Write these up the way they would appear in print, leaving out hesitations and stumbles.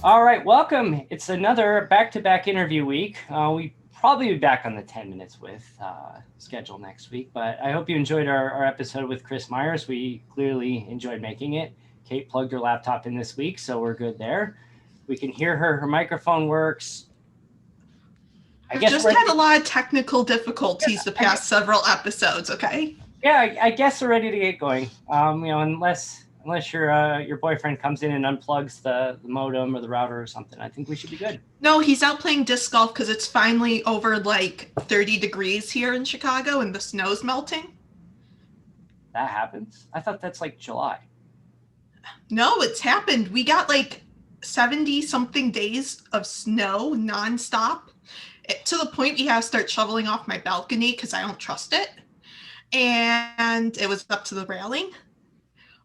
All right, welcome. It's another back-to-back interview week. We probably be back on the 10 minutes with schedule next week, but I hope you enjoyed our episode with Chris Myers. We clearly enjoyed making it. Kate plugged her laptop in this week, so we're good there. We can hear her. Her microphone works. I've just had a lot of technical difficulties the past several episodes, okay? Yeah, I guess we're ready to get going. Unless your boyfriend comes in and unplugs the modem or the router or something, I think we should be good. No, he's out playing disc golf because it's finally over like 30 degrees here in Chicago and the snow's melting. That happens? I thought that's like July. No, it's happened. We got like 70-something days of snow nonstop. To the point we have to start shoveling off my balcony because I don't trust it. And it was up to the railing.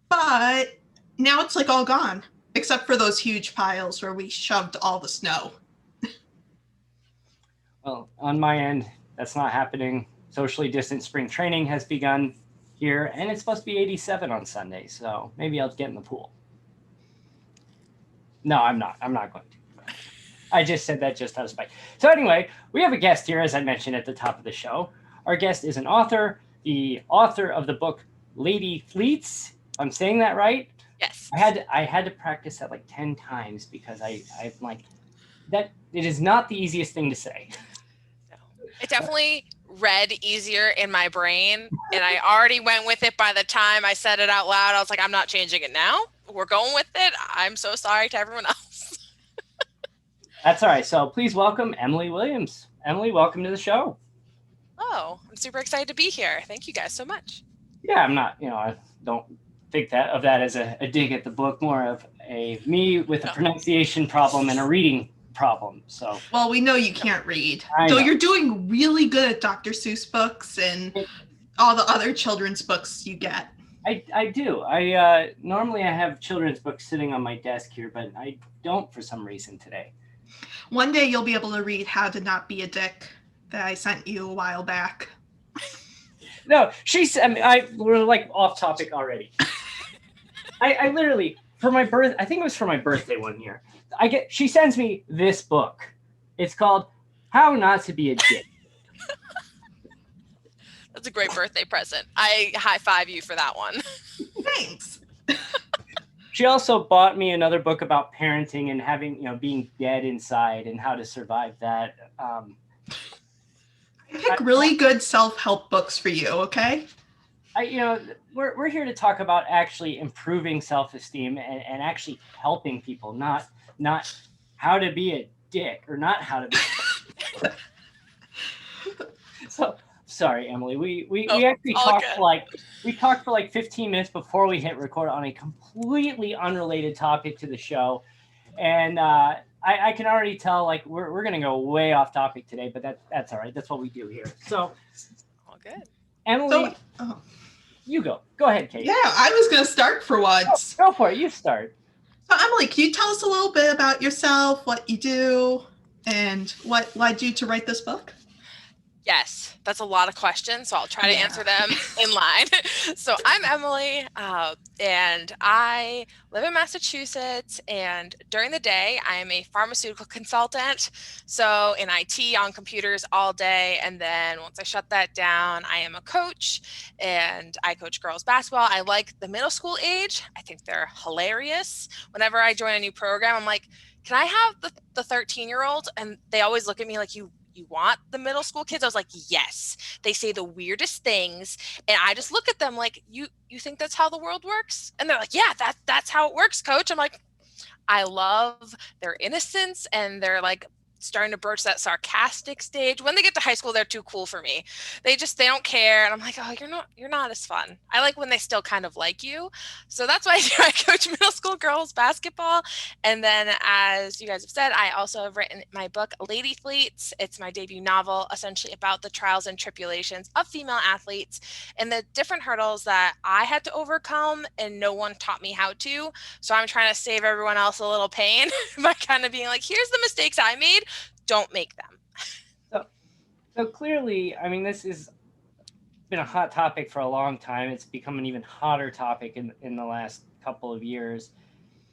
But now it's like all gone, except for those huge piles where we shoved all the snow. Well, on my end, that's not happening. Socially distant spring training has begun here, and it's supposed to be 87 on Sunday, so maybe I'll get in the pool. No, I'm not. I'm not going to. I just said that just out of spite. So anyway, we have a guest here, as I mentioned at the top of the show. Our guest is an author, the author of the book Lady Fleets. I'm saying that right? Yes. I had to practice that like 10 times because I'm like, that it is not the easiest thing to say. No. It definitely read easier in my brain, and I already went with it by the time I said it out loud. I was like, I'm not changing it now. We're going with it. I'm so sorry to everyone else. That's all right. So please welcome Emily Williams. Emily, welcome to the show. Oh, I'm super excited to be here. Thank you guys so much. Yeah, I'm not, I don't think of that as a dig at the book, more of me with a pronunciation problem and a reading problem. So well, we know you can't read, though you're doing really good at Dr. Seuss books and all the other children's books you get. I do. I normally I have children's books sitting on my desk here, but I don't for some reason today. One day you'll be able to read How to Not Be a Dick that I sent you a while back. No, we're like off topic already. I literally, for my birth, I think it was for my birthday one year, she sends me this book. It's called How Not to Be a Dick. That's a great birthday present. I high five you for that one. Thanks. She also bought me another book about parenting and having, being dead inside and how to survive that. I pick really good self-help books for you, okay? We're here to talk about actually improving self-esteem and actually helping people, not how to be a dick or not how to be a dick. So sorry, Emily. We actually talked for like 15 minutes before we hit record on a completely unrelated topic to the show, and I can already tell like we're gonna go way off topic today, but that's all right. That's what we do here. So all good. Emily, you go ahead, Kate. Yeah, I was gonna start for once. Go for it. You start. So Emily, can you tell us a little bit about yourself, what you do, and what led you to write this book? Yes, that's a lot of questions, so I'll try to answer them in line. So I'm Emily, and I live in Massachusetts, and during the day, I'm a pharmaceutical consultant, so in IT on computers all day, and then once I shut that down, I am a coach, and I coach girls basketball. I like the middle school age. I think they're hilarious. Whenever I join a new program, I'm like, can I have the 13-year-old? And they always look at me like, you want the middle school kids? I was like, yes. They say the weirdest things. And I just look at them like, you think that's how the world works? And they're like, yeah, that's how it works, coach. I'm like, I love their innocence, and they're like starting to broach that sarcastic stage. When they get to high school, they're too cool for me. They don't care. And I'm like, oh, you're not as fun. I like when they still kind of like you. So that's why I coach middle school girls basketball. And then, as you guys have said, I also have written my book, Lady Fleets. It's my debut novel, essentially about the trials and tribulations of female athletes and the different hurdles that I had to overcome and no one taught me how to. So I'm trying to save everyone else a little pain by kind of being like, here's the mistakes I made. Don't make them. So clearly, I mean, this has been a hot topic for a long time. It's become an even hotter topic in the last couple of years.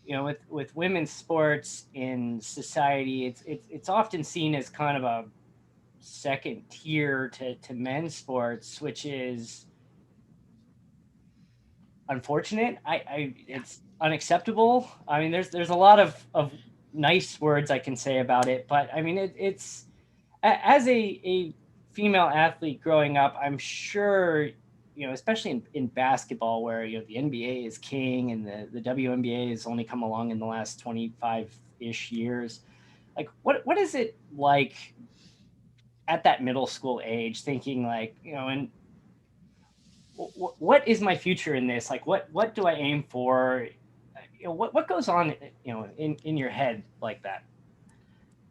with women's sports in society, it's often seen as kind of a second tier to men's sports, which is unfortunate. It's unacceptable. I mean, there's a lot of nice words I can say about it, but I mean, it's as a female athlete growing up, I'm sure, especially in basketball, where the NBA is king and the WNBA has only come along in the last 25-ish years. Like, what is it like at that middle school age, thinking like, and what is my future in this? Like, what do I aim for? What goes on, in your head like that?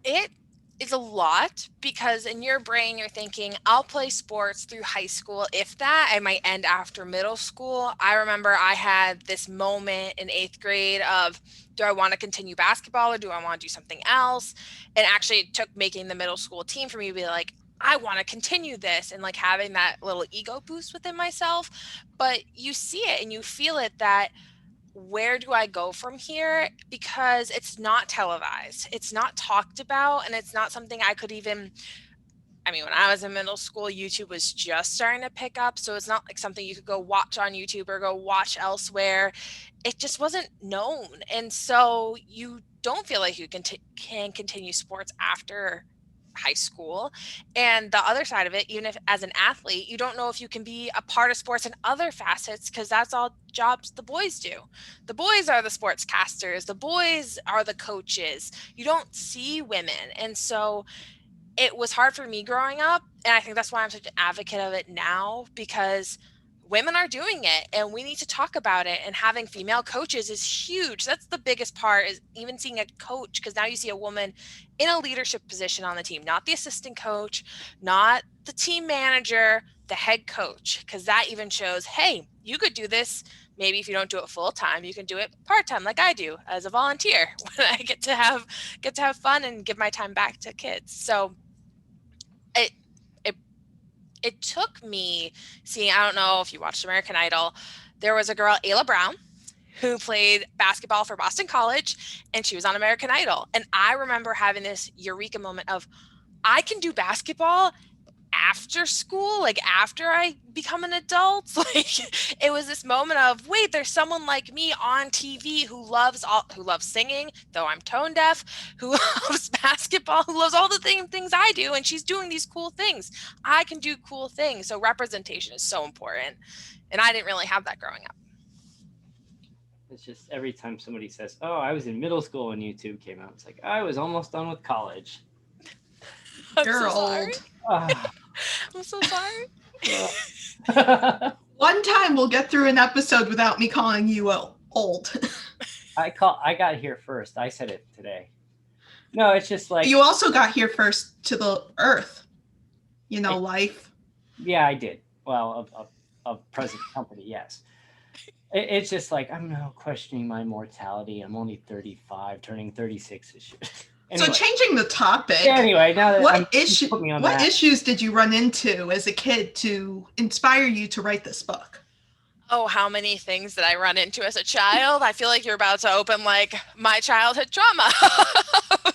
It is a lot, because in your brain you're thinking, I'll play sports through high school. If that, I might end after middle school. I remember I had this moment in 8th grade of, do I want to continue basketball or do I want to do something else? And actually it took making the middle school team for me to be like, I want to continue this, and like having that little ego boost within myself. But you see it and you feel it, that where do I go from here? Because it's not televised, it's not talked about, and it's not something I could even, I mean, when I was in middle school, YouTube was just starting to pick up. So it's not like something you could go watch on YouTube or go watch elsewhere. It just wasn't known. And so you don't feel like you can continue sports after high school. And the other side of it, even if as an athlete, you don't know if you can be a part of sports in other facets, because that's all jobs the boys do. The boys are the sportscasters, the boys are the coaches. You don't see women. And so it was hard for me growing up. And I think that's why I'm such an advocate of it now, because women are doing it and we need to talk about it. And having female coaches is huge. That's the biggest part, is even seeing a coach, because now you see a woman in a leadership position on the team, not the assistant coach, not the team manager, the head coach, because that even shows, hey, you could do this. Maybe if you don't do it full time, you can do it part time, like I do as a volunteer, when I get to have fun and give my time back to kids. So it took me seeing, I don't know if you watched American Idol, there was a girl, Ayla Brown, who played basketball for Boston College, and she was on American Idol. And I remember having this eureka moment of, I can do basketball after school, like after I become an adult. Like, it was this moment of, wait, there's someone like me on TV who loves singing, though I'm tone deaf, who loves basketball, who loves all the things I do, and she's doing these cool things. I can do cool things. So representation is so important, and I didn't really have that growing up. It's just every time somebody says, "Oh, I was in middle school when YouTube came out," it's like, I was almost done with college. You're old. I'm so sorry. One time we'll get through an episode without me calling you old. I got here first. I said it today. No, it's just like, you also got here first to the earth. Life. Yeah, I did. Well, of present company, yes. It's just like, I'm now questioning my mortality. I'm only 35, turning 36 this year. Anyway. So changing the topic. Yeah, anyway, now that what issues did you run into as a kid to inspire you to write this book? Oh, how many things did I run into as a child? I feel like you're about to open like my childhood trauma.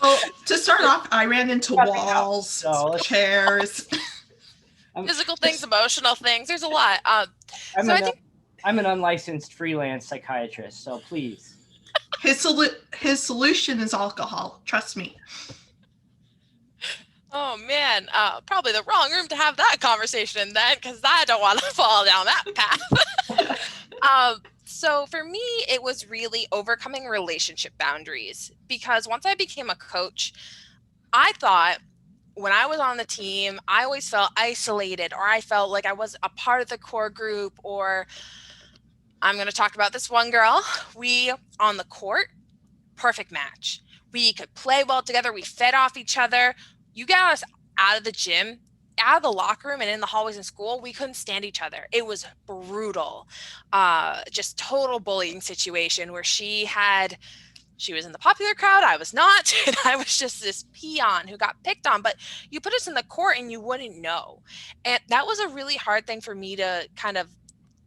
Well, to start off, I ran into walls, chairs. Physical things, emotional things. There's a lot. I'm an unlicensed freelance psychiatrist, so please. His solution is alcohol. Trust me. Oh man, probably the wrong room to have that conversation then, because I don't want to fall down that path. So for me, it was really overcoming relationship boundaries, because once I became a coach, I thought when I was on the team, I always felt isolated, or I felt like I was a part of the core group, or I'm going to talk about this one girl. We, on the court, perfect match. We could play well together. We fed off each other. You got us out of the gym, out of the locker room, and in the hallways in school, we couldn't stand each other. It was brutal. Just total bullying situation where she was in the popular crowd. I was not. And I was just this peon who got picked on. But you put us in the court and you wouldn't know. And that was a really hard thing for me to kind of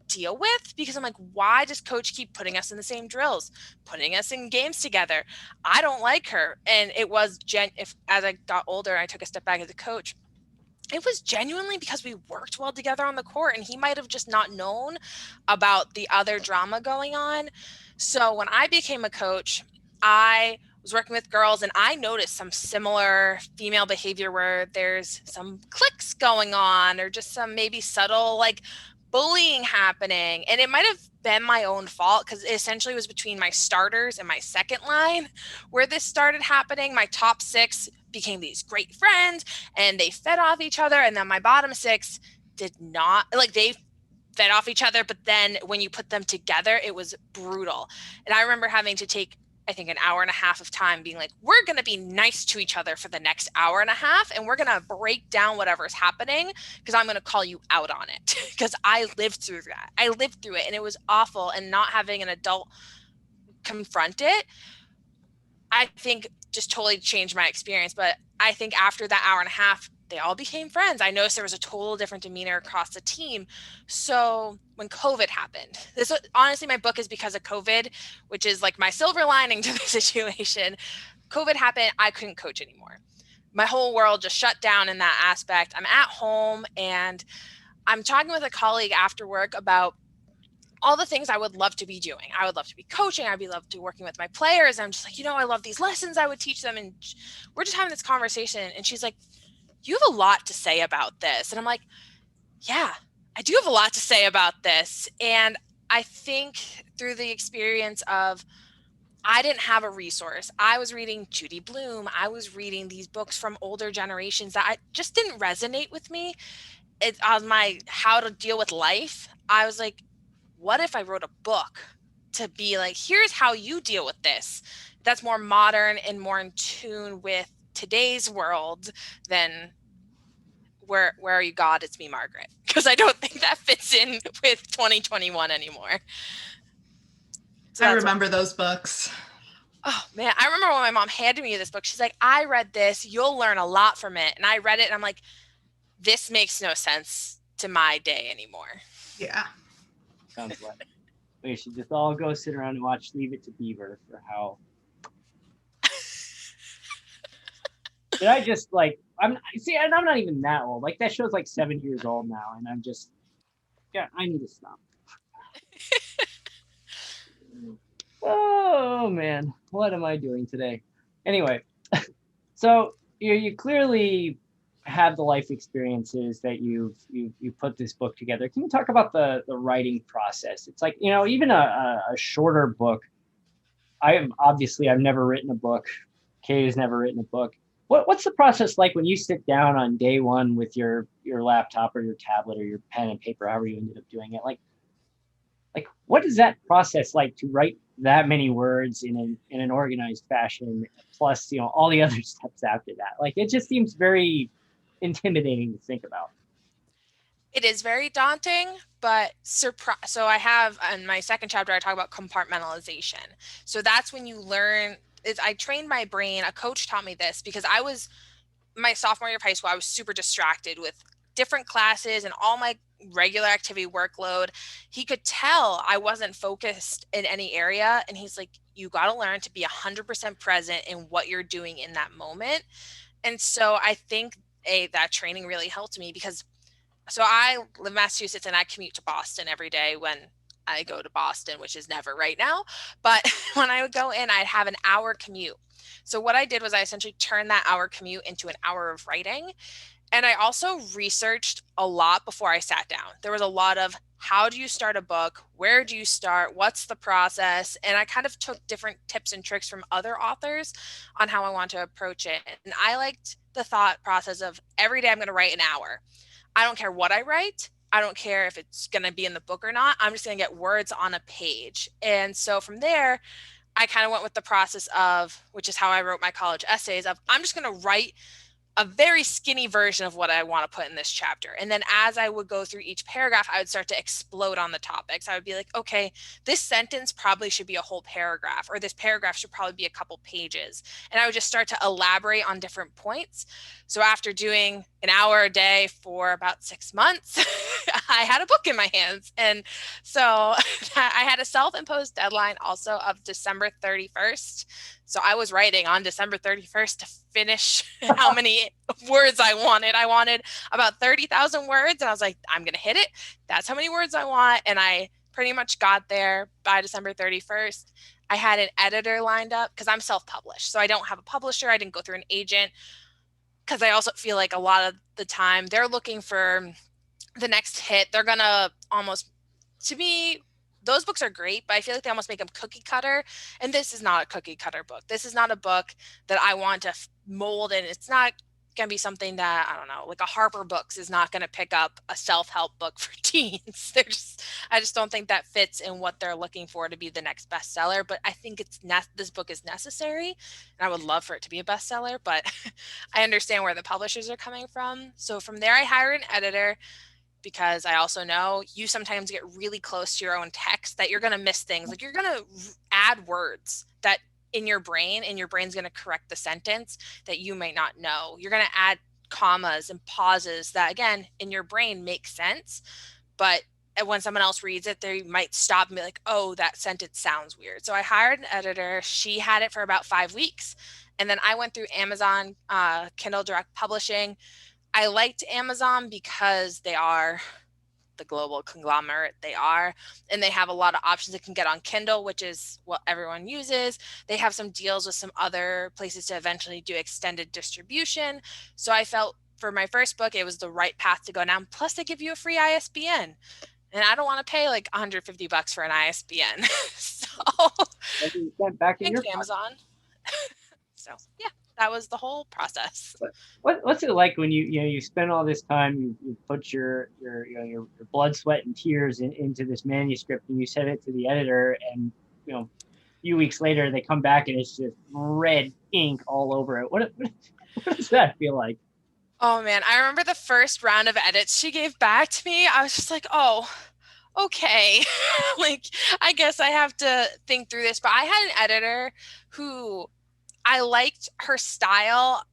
deal with, because I'm like, why does coach keep putting us in the same drills, putting us in games together? I don't like her. And it was as I got older and I took a step back as a coach, it was genuinely because we worked well together on the court, and he might have just not known about the other drama going on. So when I became a coach, I was working with girls and I noticed some similar female behavior where there's some cliques going on or just some maybe subtle like bullying happening. And it might have been my own fault because it essentially was between my starters and my second line where this started happening. My top six became these great friends and they fed off each other. And then my bottom six did not, like, they fed off each other. But then when you put them together, it was brutal. And I remember having to take, I think, an hour and a half of time being like, we're going to be nice to each other for the next hour and a half. And we're going to break down whatever's happening because I'm going to call you out on it because I lived through that. I lived through it and it was awful. And not having an adult confront it, I think just totally changed my experience. But I think after that hour and a half, they all became friends. I noticed there was a total different demeanor across the team. So when COVID happened, this honestly, my book is because of COVID, which is like my silver lining to the situation. COVID happened, I couldn't coach anymore. My whole world just shut down in that aspect. I'm at home and I'm talking with a colleague after work about all the things I would love to be doing. I would love to be coaching. I'd be love to working with my players. I'm just like, I love these lessons I would teach them. And we're just having this conversation. And she's like, you have a lot to say about this. And I'm like, yeah, I do have a lot to say about this. And I think through the experience of, I didn't have a resource. I was reading Judy Blume. I was reading these books from older generations that I just didn't resonate with me. It's on my how to deal with life. I was like, what if I wrote a book to be like, here's how you deal with this? That's more modern and more in tune with today's world than where are you, God? It's me, Margaret. Because I don't think that fits in with 2021 anymore. So I remember those books. Oh man, I remember when my mom handed me this book. She's like, I read this. You'll learn a lot from it. And I read it and I'm like, this makes no sense to my day anymore. Yeah. Sounds like we should just all go sit around and watch Leave It to Beaver for how. Did I just like? I'm not even that old. Like that show's like 7 years old now, and I'm just, I need to stop. Oh man, what am I doing today? Anyway, so you clearly have the life experiences that you put this book together. Can you talk about the writing process? It's like, even a shorter book. I've never written a book. Kay has never written a book. What's the process like when you sit down on day one with your laptop or your tablet or your pen and paper, however you ended up doing it? Like what is that process like to write that many words in an organized fashion, plus all the other steps after that? Like it just seems very intimidating to think about. It is very daunting, but so I have in my second chapter, I talk about compartmentalization. So that's when you learn. I trained my brain. A coach taught me this because my sophomore year of high school, I was super distracted with different classes and all my regular activity workload. He could tell I wasn't focused in any area. And he's like, you got to learn to be 100% present in what you're doing in that moment. And so I think that training really helped me because I live in Massachusetts and I commute to Boston every day when I go to Boston, which is never right now. But when I would go in, I'd have an hour commute. So what I did was I essentially turned that hour commute into an hour of writing. And I also researched a lot before I sat down. There was a lot of how do you start a book? Where do you start? What's the process? And I kind of took different tips and tricks from other authors on how I want to approach it. And I liked the thought process of every day I'm going to write an hour. I don't care what I write. I don't care if it's going to be in the book or not. I'm just going to get words on a page. And so from there, I kind of went with the process of, which is how I wrote my college essays, of I'm just going to write a very skinny version of what I want to put in this chapter. And then as I would go through each paragraph, I would start to explode on the topics. I would be like, okay, this sentence probably should be a whole paragraph, or this paragraph should probably be a couple pages. And I would just start to elaborate on different points. So after doing an hour a day for about 6 months, I had a book in my hands. And so I had a self-imposed deadline also of December 31st. So I was writing on December 31st to finish how many words I wanted. I wanted about 30,000 words, and I was like, I'm going to hit it. That's how many words I want. And I pretty much got there by December 31st. I had an editor lined up because I'm self-published. So I don't have a publisher. I didn't go through an agent, because I also feel like a lot of the time they're looking for the next hit. They're going to almost, to me, those books are great, but I feel like they almost make them cookie cutter. And this is not a cookie cutter book. This is not a book that I want to mold. And it's not going to be something that, I don't know, like a Harper Books is not going to pick up a self-help book for teens. I just don't think that fits in what they're looking for to be the next bestseller. But I think this book is necessary, and I would love for it to be a bestseller, but I understand where the publishers are coming from. So from there, I hired an editor, because I also know you sometimes get really close to your own text that you're going to miss things. Like, you're going to add words that in your brain, and your brain's going to correct the sentence that you might not know. You're going to add commas and pauses that, again, in your brain make sense, but when someone else reads it, they might stop and be like, oh, that sentence sounds weird. So I hired an editor. She had it for about 5 weeks. And then I went through Amazon, Kindle Direct Publishing. I liked Amazon because they are the global conglomerate they are, and they have a lot of options that can get on Kindle, which is what everyone uses. They have some deals with some other places to eventually do extended distribution. So I felt for my first book, it was the right path to go down. Plus, they give you a free ISBN. And I don't want to pay like $150 for an ISBN. So back in thanks, your Amazon. So yeah, that was the whole process. What's it like when you spend all this time, you put your blood, sweat, and tears into this manuscript, and you send it to the editor, and a few weeks later they come back and it's just red ink all over it. What does that feel like? Oh man, I remember the first round of edits she gave back to me. I was just like, oh, okay. Like, I guess I have to think through this. But I had an editor who I liked her style.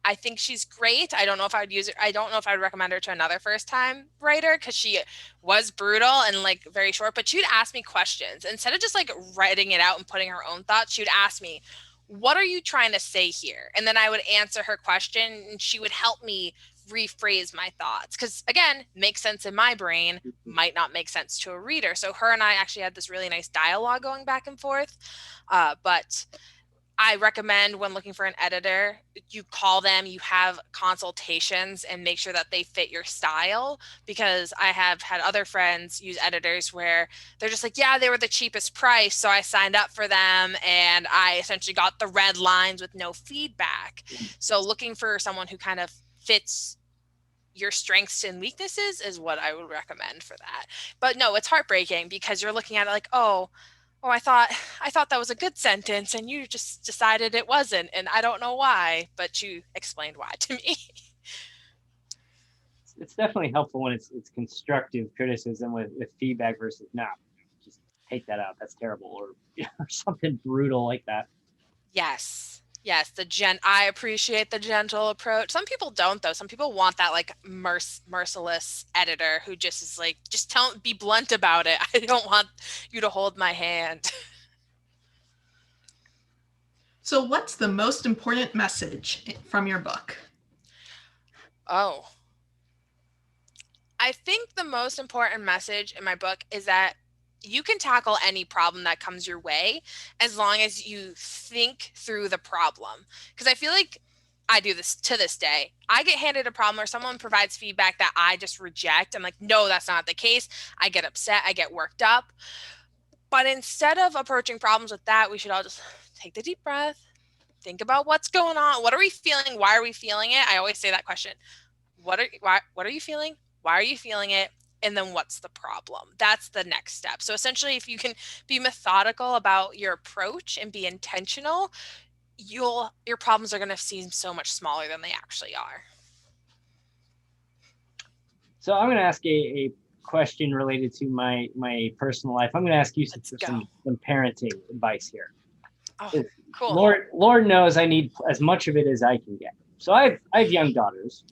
I think she's great. I don't know if I would use it. I don't know if I would recommend her to another first time writer, because she was brutal and like very short, but she would ask me questions instead of just like writing it out and putting her own thoughts. She would ask me, what are you trying to say here? And then I would answer her question, and she would help me rephrase my thoughts, because again, makes sense in my brain, might not make sense to a reader. So her and I actually had this really nice dialogue going back and forth. But I recommend, when looking for an editor, you call them, you have consultations, and make sure that they fit your style, because I have had other friends use editors where they're just like, yeah, they were the cheapest price, so I signed up for them, and I essentially got the red lines with no feedback. So looking for someone who kind of fits your strengths and weaknesses is what I would recommend for that. But no, it's heartbreaking, because you're looking at it like, oh, I thought that was a good sentence, and you just decided it wasn't, and I don't know why, but you explained why to me. It's definitely helpful when it's constructive criticism with feedback versus no, just take that out, that's terrible, or something brutal like that. Yes, I appreciate the gentle approach. Some people don't, though. Some people want that like merciless editor who just is like, just be blunt about it. I don't want you to hold my hand. So what's the most important message from your book? Oh, I think the most important message in my book is that you can tackle any problem that comes your way as long as you think through the problem. Because I feel like I do this to this day. I get handed a problem, or someone provides feedback that I just reject. I'm like, no, that's not the case. I get upset. I get worked up. But instead of approaching problems with that, we should all just take the deep breath, think about what's going on. What are we feeling? Why are we feeling it? I always say that question. What are you feeling? Why are you feeling it? And then what's the problem? That's the next step. So essentially, if you can be methodical about your approach and be intentional, your problems are going to seem so much smaller than they actually are. So I'm going to ask a question related to my personal life. I'm going to ask you Let's for go. some parenting advice here. Oh, cool. Lord knows I need as much of it as I can get. So I have young daughters.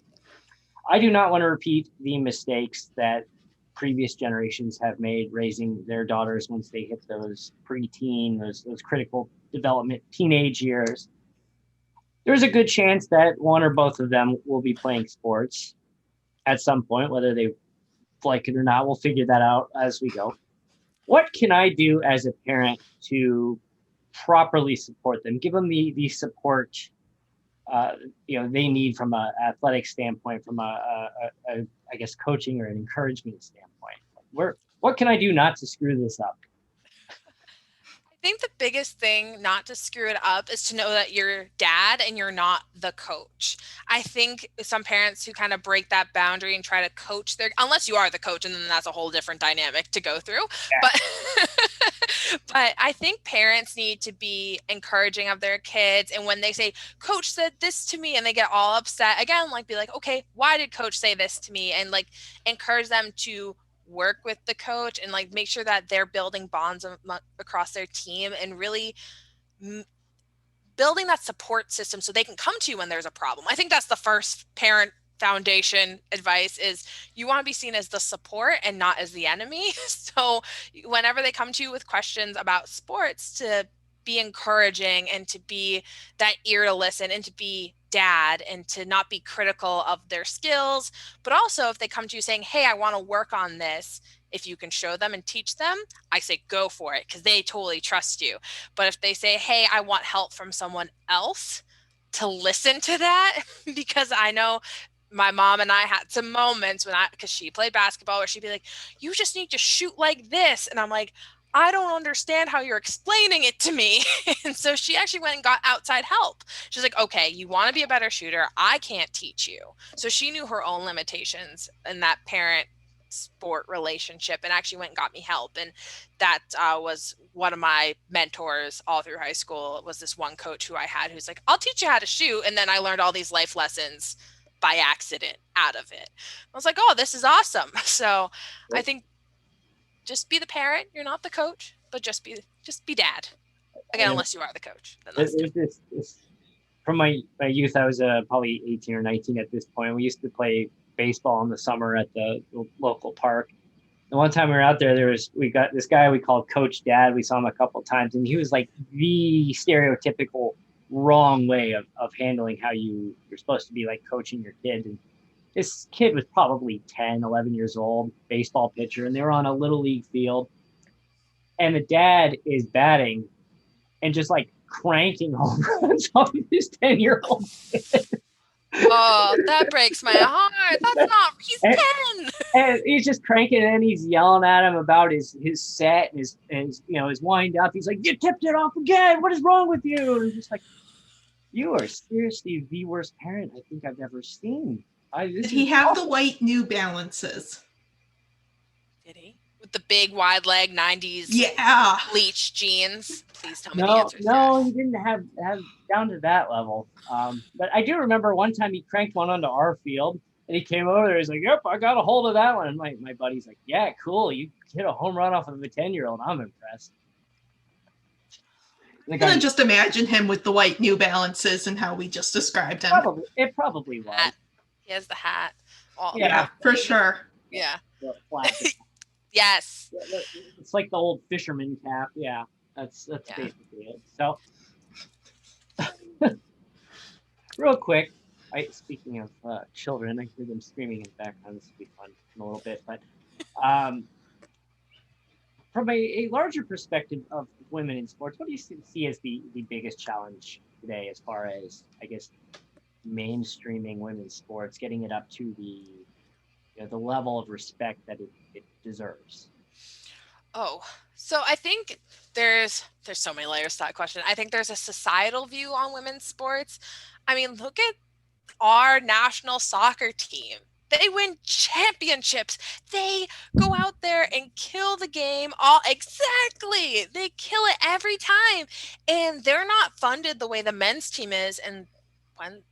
I do not want to repeat the mistakes that previous generations have made raising their daughters once they hit those preteen, those critical development teenage years. There's a good chance that one or both of them will be playing sports at some point, whether they like it or not. We'll figure that out as we go. What can I do as a parent to properly support them, give them the support they need from an athletic standpoint, from a I guess coaching or an encouragement standpoint? What can I do not to screw this up? I think the biggest thing not to screw it up is to know that you're dad and you're not the coach. I think some parents who kind of break that boundary and try to coach unless you are the coach, and then that's a whole different dynamic to go through. Yeah. But I think parents need to be encouraging of their kids. And when they say, coach said this to me, and they get all upset, again, like be like, okay, why did coach say this to me? And like encourage them to work with the coach and like make sure that they're building bonds across their team and really building that support system so they can come to you when there's a problem. I think that's the first parent foundation advice is you want to be seen as the support and not as the enemy. So whenever they come to you with questions about sports, to be encouraging and to be that ear to listen and to be dad and to not be critical of their skills. But also if they come to you saying, hey, I want to work on this, if you can show them and teach them, I say go for it because they totally trust you. But if they say, hey, I want help from someone else, to listen to that, because I know my mom and I had some moments because she played basketball where she'd be like, you just need to shoot like this. And I'm like, I don't understand how you're explaining it to me. And so she actually went and got outside help. She's like, okay, you want to be a better shooter. I can't teach you. So she knew her own limitations in that parent sport relationship and actually went and got me help. And that was one of my mentors all through high school. Was this one coach who I had who's like, I'll teach you how to shoot. And then I learned all these life lessons by accident out of it. I was like, oh, this is awesome. So I think just be the parent. You're not the coach, but just be dad. Again, unless you are the coach. Then that's this, from my youth, I was probably 18 or 19 at this point. We used to play baseball in the summer at the local park. And one time we were out there, we got this guy we called Coach Dad. We saw him a couple of times, and he was like the stereotypical wrong way of handling how you're supposed to be like coaching your kid. And this kid was probably 10, 11 years old, baseball pitcher, and they were on a little league field. And the dad is batting and just like cranking home runs off of his 10-year-old kid. Oh, that breaks my heart. That's not, he's 10. And he's just cranking and he's yelling at him about his set and his wind up. He's like, you tipped it off again. What is wrong with you? And just like, you are seriously the worst parent I think I've ever seen. Did he have the white New Balances? Did he? With the big wide leg 90s bleach jeans? Please tell me the answer is yes. He didn't have down to that level. But I do remember one time he cranked one onto our field and he came over there. He's like, yep, I got a hold of that one. And my buddy's like, yeah, cool. You hit a home run off of a 10-year-old. I'm impressed. I can just imagine him with the white New Balances and how we just described him. It probably was. Hat. He has the hat. Yeah, for sure. Yeah. Yes. It's like the old fisherman cap. Yeah, that's basically it. So, real quick, speaking of children, I hear them screaming in the background. This will be fun in a little bit, but from a larger perspective of women in sports, what do you see as the biggest challenge today as far as, I guess, mainstreaming women's sports, getting it up to the level of respect that it deserves? Oh, so I think there's so many layers to that question. I think there's a societal view on women's sports. I mean, look at our national soccer team. They win championships. They go out there and kill the game. All exactly. They kill it every time. And they're not funded the way the men's team is. And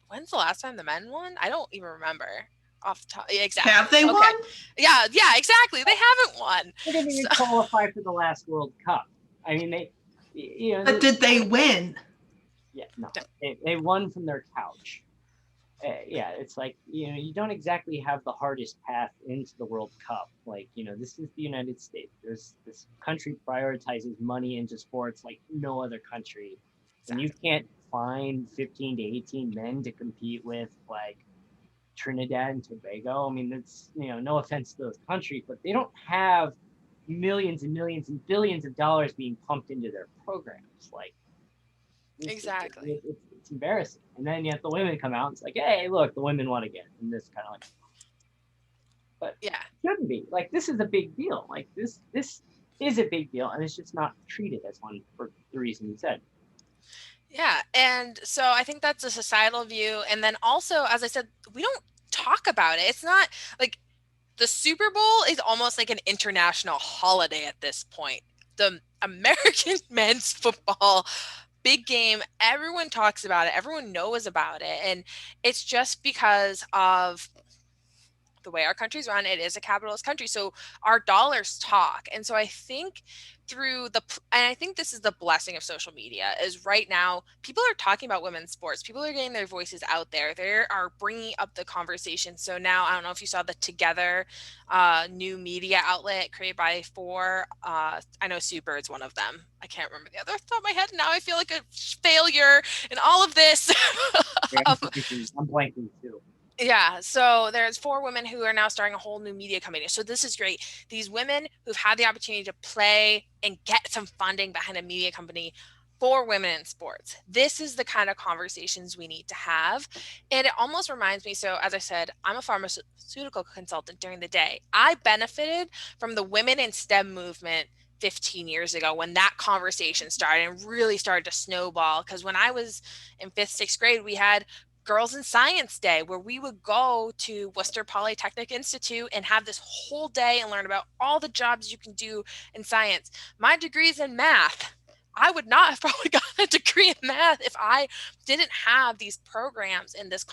when's the last time the men won? I don't even remember off the top. Yeah, exactly. Have they won? Yeah, exactly. They haven't won. They didn't even qualify for the last World Cup. I mean, But did they win? Yeah, no. They won from their couch. Yeah, it's like, you don't exactly have the hardest path into the World Cup. Like, this is the United States. This country prioritizes money into sports like no other country. Exactly. And you can't find 15 to 18 men to compete with, like, Trinidad and Tobago. I mean, it's, no offense to those countries, but they don't have millions and millions and billions of dollars being pumped into their programs. Like, exactly. It's embarrassing. And then you have the women come out and it's like, hey, look, the women won again. And this kind of like, but yeah, it shouldn't be. Like, this is a big deal. Like, this is a big deal, and it's just not treated as one for the reason you said. Yeah, and so I think that's a societal view. And then also, as I said, we don't talk about it. It's not like the Super Bowl is almost like an international holiday at this point. The American men's football big game, everyone talks about it, everyone knows about it, and it's just because of the way our country's run. It is a capitalist country, so our dollars talk. And so I think and I think this is the blessing of social media, is right now people are talking about women's sports, people are getting their voices out there, they are bringing up the conversation. So now, I don't know if you saw the Together new media outlet created by four, I know Super is one of them, I can't remember the other off the top of my head. Now I feel like a failure in all of this. Yeah, I'm blanking too. Yeah, so there's 4 women who are now starting a whole new media company. So this is great. These women who've had the opportunity to play and get some funding behind a media company for women in sports. This is the kind of conversations we need to have. And it almost reminds me, so as I said, I'm a pharmaceutical consultant during the day. I benefited from the women in STEM movement 15 years ago when that conversation started and really started to snowball. Because when I was in 5th, 6th grade, we had Girls in Science Day, where we would go to Worcester Polytechnic Institute and have this whole day and learn about all the jobs you can do in science. My degree is in math. I would not have probably gotten a degree in math if I didn't have these programs and this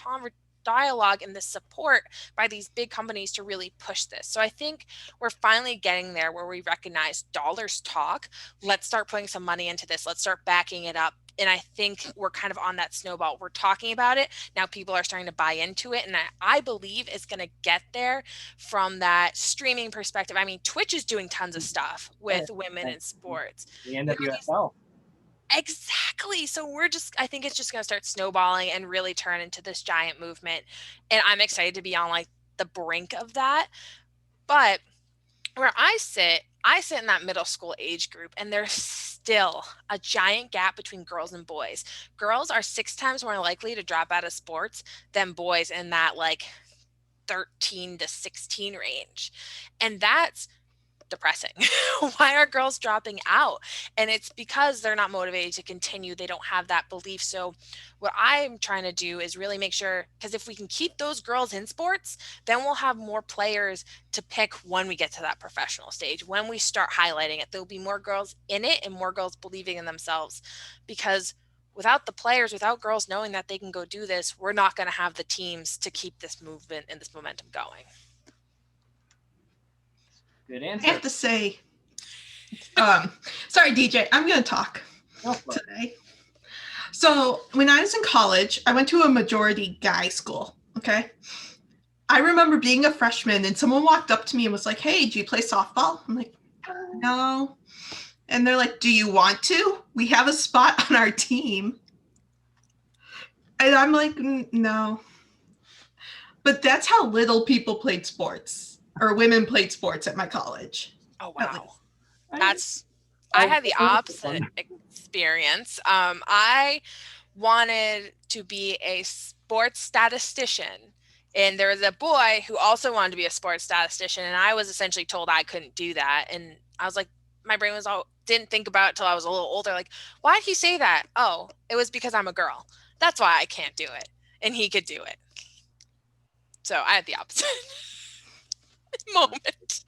dialogue and this support by these big companies to really push this. So I think we're finally getting there where we recognize dollars talk. Let's start putting some money into this. Let's start backing it up. And I think we're kind of on that snowball. We're talking about it. Now people are starting to buy into it. And I believe it's going to get there from that streaming perspective. I mean, Twitch is doing tons of stuff with women in sports. The NWSL. Exactly. So I think it's just going to start snowballing and really turn into this giant movement. And I'm excited to be on like the brink of that. But where I sit in that middle school age group, and there's still a giant gap between girls and boys. Girls are 6 times more likely to drop out of sports than boys in that like 13 to 16 range. And that's depressing. Why are girls dropping out? And it's because they're not motivated to continue. They don't have that belief. So what I'm trying to do is really make sure, because if we can keep those girls in sports, then we'll have more players to pick when we get to that professional stage. When we start highlighting it, there'll be more girls in it and more girls believing in themselves. Because without the players, without girls knowing that they can go do this, we're not going to have the teams to keep this movement and this momentum going. Good answer. I have to say, sorry, DJ, I'm going to talk today. So when I was in college, I went to a majority guy school, okay? I remember being a freshman and someone walked up to me and was like, hey, do you play softball? I'm like, no. And they're like, do you want to? We have a spot on our team. And I'm like, no. But that's how little people played sports. Or women played sports at my college. Oh, wow. I had the opposite experience. I wanted to be a sports statistician. And there was a boy who also wanted to be a sports statistician. And I was essentially told I couldn't do that. And I was like, my brain was didn't think about it till I was a little older. Like, why did he say that? Oh, it was because I'm a girl. That's why I can't do it. And he could do it. So I had the opposite moment.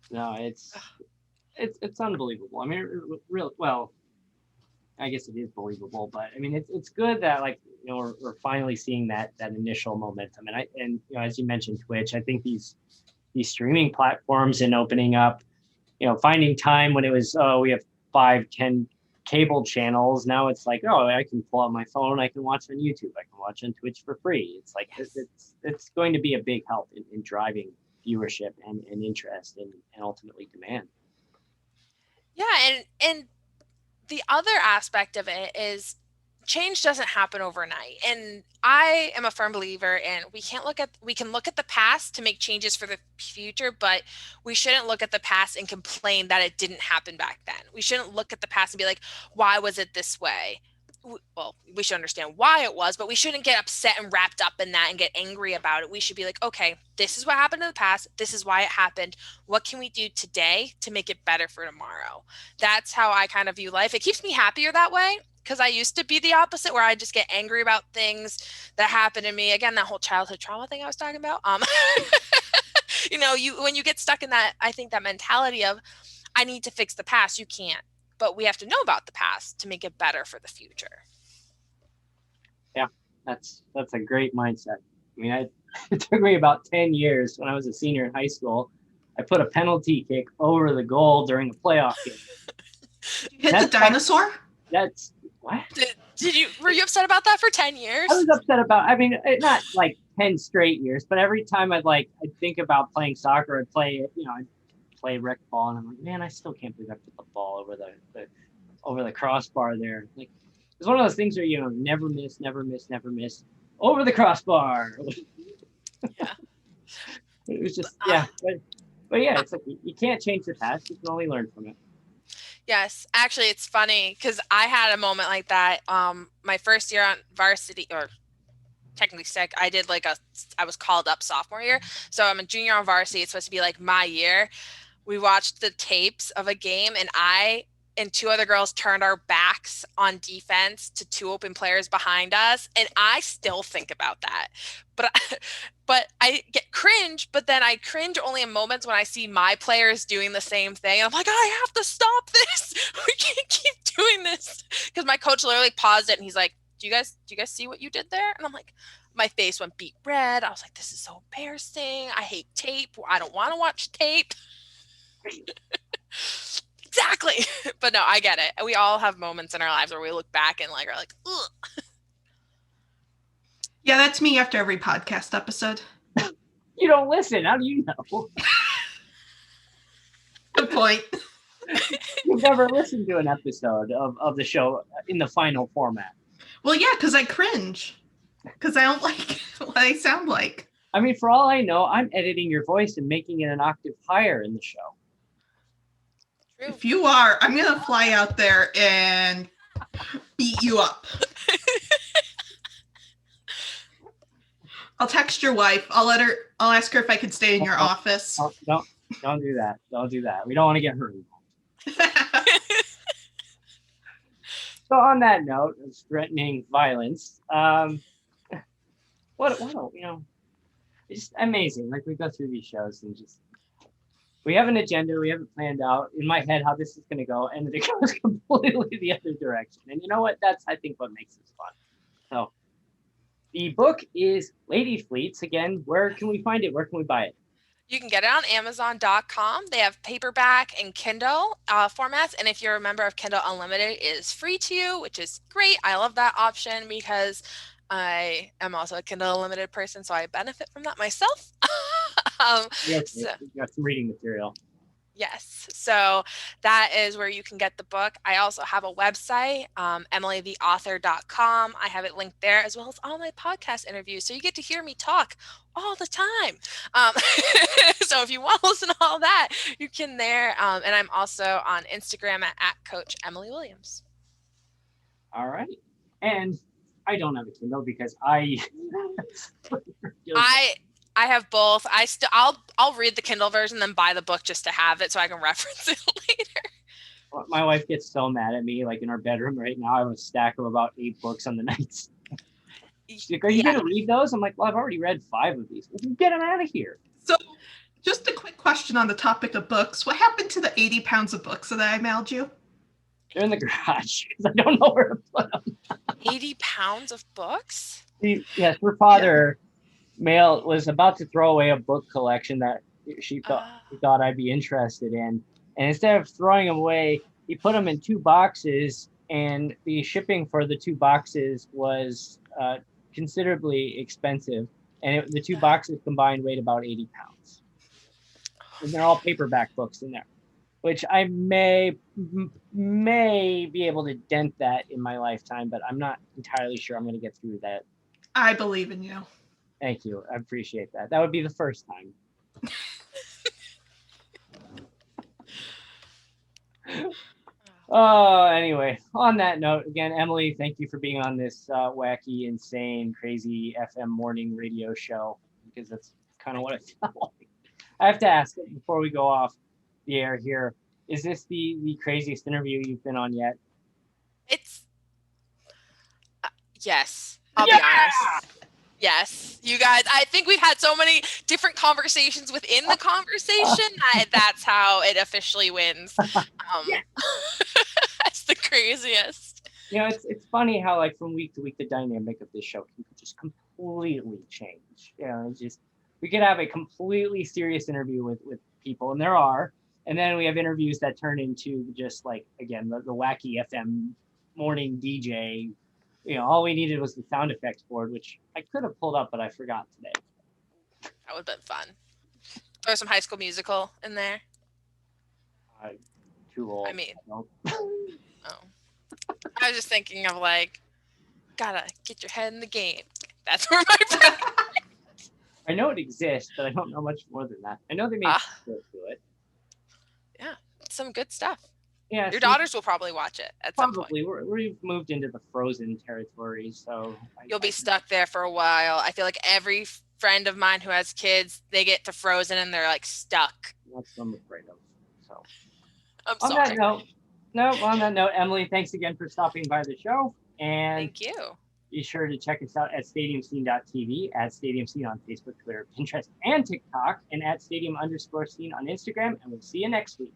No, it's unbelievable. I mean, real well. I guess it is believable, but I mean, it's good that like we're finally seeing that initial momentum, and as you mentioned, Twitch. I think these streaming platforms and opening up, finding time when it was we have 5-10 cable channels. Now it's like I can pull out my phone, I can watch on YouTube, I can watch on Twitch for free. It's like it's going to be a big help in driving viewership and interest and ultimately demand. Yeah, and the other aspect of it is change doesn't happen overnight. And I am a firm believer in we can look at the past to make changes for the future, but we shouldn't look at the past and complain that it didn't happen back then. We shouldn't look at the past and be like, why was it this way? Well, we should understand why it was, but we shouldn't get upset and wrapped up in that and get angry about it. We should be like, okay, this is what happened in the past. This is why it happened. What can we do today to make it better for tomorrow? That's how I kind of view life. It keeps me happier that way, because I used to be the opposite, where I just get angry about things that happen to me. Again, that whole childhood trauma thing I was talking about. When you get stuck in that, I think that mentality of I need to fix the past, you can't. But we have to know about the past to make it better for the future. Yeah, that's a great mindset. I mean, it took me about 10 years when I was a senior in high school. I put a penalty kick over the goal during a playoff game. You hit the dinosaur? That's what? Were you upset about that for 10 years? I was upset about, I mean, not like 10 straight years, but every time I'd think about playing soccer, I'd play rec ball, and I'm like, man, I still can't believe I put the ball over the crossbar there. Like, it's one of those things where never miss over the crossbar. Yeah. It was just but yeah, it's like you can't change the past, you can only learn from it. Yes, actually, it's funny because I had a moment like that. My first year on varsity, or technically sick, I was called up sophomore year, so I'm a junior on varsity. It's supposed to be like my year. We watched the tapes of a game, and I and two other girls turned our backs on defense to two open players behind us, and I still think about that. But I get cringe, but then I cringe only in moments when I see my players doing the same thing. And I'm like, I have to stop this. We can't keep doing this. Because my coach literally paused it and he's like, do you guys see what you did there? And I'm like, my face went beet red. I was like, this is so embarrassing. I hate tape. I don't want to watch tape. Exactly. But no, I get it. We all have moments in our lives where we look back and are like, ugh. Yeah, that's me after every podcast episode. You don't listen. How do you know? Good point. You've never listened to an episode of the show in the final format. Well, yeah, because I cringe. Because I don't like what I sound like. I mean, for all I know, I'm editing your voice and making it an octave higher in the show. True. If you are, I'm going to fly out there and beat you up. I'll text your wife. I'll ask her if I could stay in your office. Don't do that. Don't do that. We don't want to get hurt. So on that note of threatening violence, it's just amazing. Like, we go through these shows and just, we have an agenda, we have it planned out in my head how this is going to go, and then it goes completely the other direction. And you know what? That's, I think, what makes this fun. So the book is Lady Fleets. Again, where can we find it? Where can we buy it? You can get it on Amazon.com. They have paperback and Kindle formats. And if you're a member of Kindle Unlimited, it is free to you, which is great. I love that option because I am also a Kindle Unlimited person, so I benefit from that myself. Yes, you got some reading material. Yes. So that is where you can get the book. I also have a website, emilytheauthor.com. I have it linked there, as well as all my podcast interviews. So you get to hear me talk all the time. So if you want to listen to all that, you can there. And I'm also on Instagram at Coach Emily Williams. All right. And I don't have a Kindle because I have both. I'll read the Kindle version, then buy the book just to have it so I can reference it later. My wife gets so mad at me. Like, in our bedroom right now, I have a stack of about 8 books on the nightstand. She's like, are you going to read those? I'm like, well, I've already read 5 of these. Get them out of here. So, just a quick question on the topic of books. What happened to the 80 pounds of books that I mailed you? They're in the garage because I don't know where to put them. 80 pounds of books? Yes, her father was about to throw away a book collection that she thought I'd be interested in. And instead of throwing them away, he put them in 2 boxes, and the shipping for the 2 boxes was considerably expensive. And the 2 boxes combined weighed about 80 pounds. And they're all paperback books in there, which I may be able to dent that in my lifetime, but I'm not entirely sure I'm going to get through that. I believe in you. Thank you. I appreciate that. That would be the first time. Anyway, on that note, again, Emily, thank you for being on this wacky, insane, crazy FM morning radio show, because that's kind of what it felt like. I have to ask before we go off the air here, is this the craziest interview you've been on yet? It's yes, I'll be honest. Yes, you guys, I think we've had so many different conversations within the conversation that that's how it officially wins. That's the craziest. You know, it's funny how, like, from week to week, the dynamic of this show can just completely change. You know, it's just, we could have a completely serious interview with people, and there are, and then we have interviews that turn into just, like, again, the wacky FM morning DJ. You know, all we needed was the sound effects board, which I could have pulled up, but I forgot today. That would have been fun. Throw some High School Musical in there. Too old. I mean, I was just thinking of, like, gotta get your head in the game. That's where my brain. I know it exists, but I don't know much more than that. I know they made to it. Yeah, some good stuff. Yeah, your daughters will probably watch it at some point. Probably. We've moved into the Frozen territory, so you'll be stuck there for a while. I feel like every friend of mine who has kids, they get to Frozen and they're, like, stuck. That's what I'm afraid of. So I'm sorry. On that note, Emily, thanks again for stopping by the show. And thank you. Be sure to check us out at stadiumscene.tv, at Stadium Scene on Facebook, Twitter, Pinterest, and TikTok, and at stadium_scene on Instagram. And we'll see you next week.